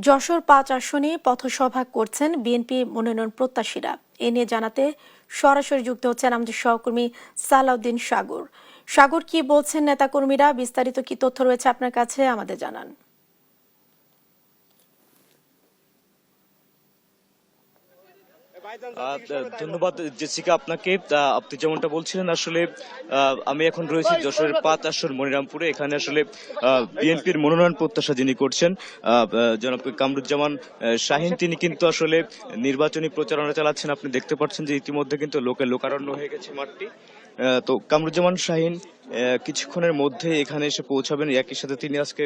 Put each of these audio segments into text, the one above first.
যশোর-৫ আসনে পথসভা করছেন বিএনপি মনোনয়ন প্রত্যাশীরা। এ নিয়ে জানাতে সরাসরি যুক্ত হচ্ছেন আমাদের সহকর্মী সালাউদ্দিন সাগর। সাগর, কি বলছেন নেতাকর্মীরা? বিস্তারিত কি তথ্য রয়েছে আপনার কাছে, আমাদের জানান। ধন্যবাদ জেসিকা আপনাকে। আপনি যেমনটা বলছিলেন, আসলে আমি এখন রয়েছি যশোরের ৫ আসন মনিরামপুরে। এখানে আসলে বিএনপির মনোনয়ন প্রত্যাশা যিনি করছেন জনাব কামরুজ্জামান শাহীন, তিনি কিন্তু আসলে নির্বাচনী প্রচারণা চালাচ্ছেন। আপনি দেখতে পাচ্ছেন যে ইতিমধ্যে কিন্তু লোকারণ্য হয়ে গেছে মাঠটি। তো কামরুজ্জামান শাহীন কিছুক্ষণের মধ্যে এখানে এসে পৌঁছাবেন। একই সাথে তিনি আজকে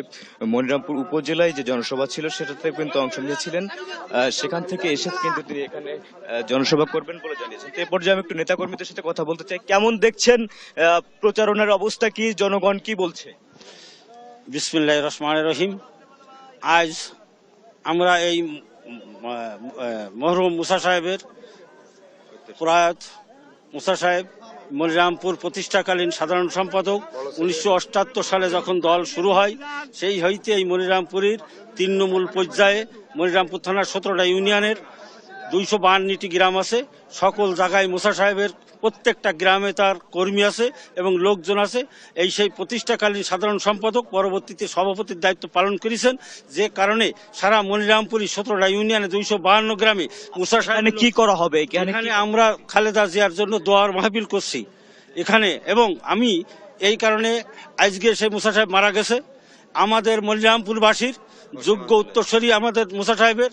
মনিরামপুর উপজেলায় যে জনসভা ছিল সেটাতে কিন্তু অংশ নিয়েছিলেন। সেখান থেকে এসে কিন্তু তিনি এখানে জনসভা করবেন বলে জানিয়েছেন। তো এ পর্যায়ে আমি একটু নেতাকর্মীদের সাথে কথা বলতে চাই। কেমন দেখছেন প্রচারণার অবস্থা, কি জনগণ কি বলছে? বিসমিল্লাহির রহমানির রহিম। আজ আমরা এই মরহুম মুসা সাহেবের প্রয়াত মুসা সাহেব মনিরামপুর প্রতিষ্ঠাকালীন সাধারণ সম্পাদক, 1978 সালে যখন দল শুরু হয় সেই হইতে এই মনিরামপুরের তৃণমূল পর্যায়ে মনিরামপুর থানার 17টা ইউনিয়নের 252টি গ্রাম আছে। সকল জায়গায় মুসা সাহেবের প্রত্যেকটা গ্রামে তার কর্মী আছে এবং লোকজন আছে। এই সেই প্রতিষ্ঠাকালীন সাধারণ সম্পাদক, পরবর্তীতে সভাপতির দায়িত্ব পালন করেছেন। যে কারণে সারা মনিরামপুরী 17টা ইউনিয়নে 252 গ্রামে মুসা সাহেব কি করা হবে? এখানে আমরা খালেদা জিয়ার জন্য দোয়ার মাহফিল করছি এখানে। এবং আমি এই কারণে আজকে সেই মুসা সাহেব মারা গেছে, আমাদের মনিরামপুরবাসীর যোগ্য উত্তরসূরি আমাদের মুসা সাহেবের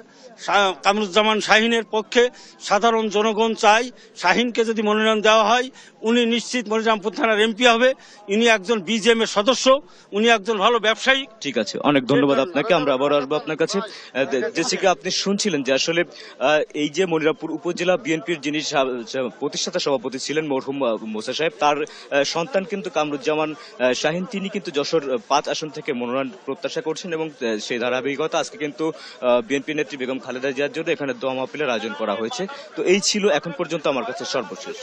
কামরুজ্জামান শাহীনের পক্ষে সাধারণ জনগণ চাই শাহীনকে যদি মনোনয়ন দেওয়া হয় উনি নিশ্চিত মনিরামপুর থানার এমপি হবে। ইনি একজন বিজিএম এর সদস্য, উনি একজন ভালো ব্যবসায়ী। ঠিক আছে, অনেক ধন্যবাদ আপনাকে। আমরা আবার আসবো আপনার কাছে। জেসিকা, আপনি শুনছিলেন যে আসলে এই যে মনিরামপুর উপজেলা বিএনপির যিনি প্রতিষ্ঠাতা সভাপতি ছিলেন মরহুম মুসা সাহেব, তার সন্তান কিন্তু কামরুজ্জামান শাহীন, তিনি কিন্তু যশোর ৫ আসন থেকে মনোনয়ন প্রত্যাশা করছেন এবং সেই ধারাবাহিকতা আজকে কিন্তু বিএনপি নেত্রী বেগম খালেদা জিয়ার জন্য এখানে দোয়া মাহফিলের আয়োজন করা হয়েছে। তো এই ছিল এখন পর্যন্ত আমার কাছে সর্বশেষ।